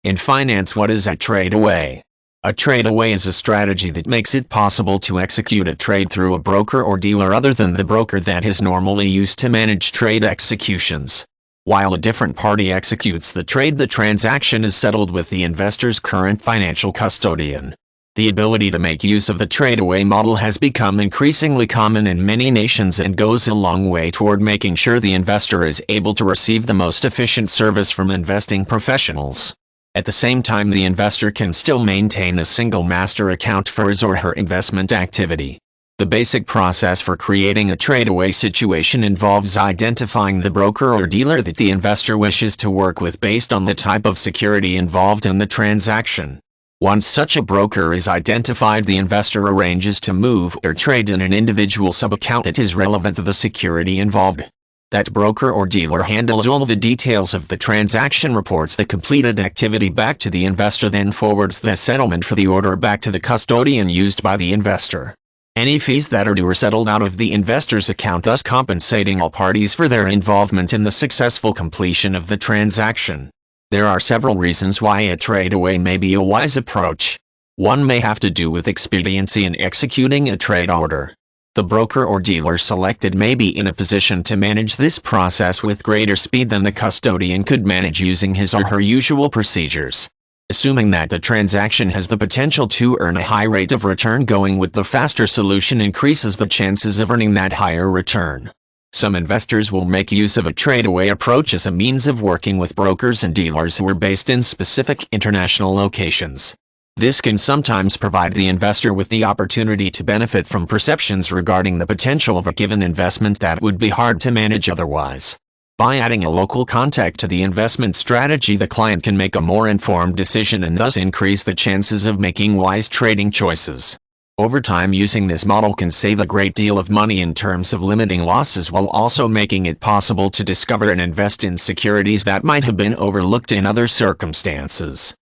In finance, what is a trade away? A trade away is a strategy that makes it possible to execute a trade through a broker or dealer other than the broker that is normally used to manage trade executions. While a different party executes the trade, the transaction is settled with the investor's current financial custodian. The ability to make use of the trade-away model has become increasingly common in many nations and goes a long way toward making sure the investor is able to receive the most efficient service from investing professionals. At the same time, the investor can still maintain a single master account for his or her investment activity. The basic process for creating a trade-away situation involves identifying the broker or dealer that the investor wishes to work with based on the type of security involved in the transaction. Once such a broker is identified, the investor arranges to move or trade in an individual sub-account that is relevant to the security involved. That broker or dealer handles all the details of the transaction, reports the completed activity back to the investor, then forwards the settlement for the order back to the custodian used by the investor. Any fees that are due are settled out of the investor's account, thus compensating all parties for their involvement in the successful completion of the transaction. There are several reasons why a trade-away may be a wise approach. One may have to do with expediency in executing a trade order. The broker or dealer selected may be in a position to manage this process with greater speed than the custodian could manage using his or her usual procedures. Assuming that the transaction has the potential to earn a high rate of return, going with the faster solution increases the chances of earning that higher return. Some investors will make use of a trade-away approach as a means of working with brokers and dealers who are based in specific international locations. This can sometimes provide the investor with the opportunity to benefit from perceptions regarding the potential of a given investment that would be hard to manage otherwise. By adding a local contact to the investment strategy, the client can make a more informed decision and thus increase the chances of making wise trading choices. Over time, using this model can save a great deal of money in terms of limiting losses, while also making it possible to discover and invest in securities that might have been overlooked in other circumstances.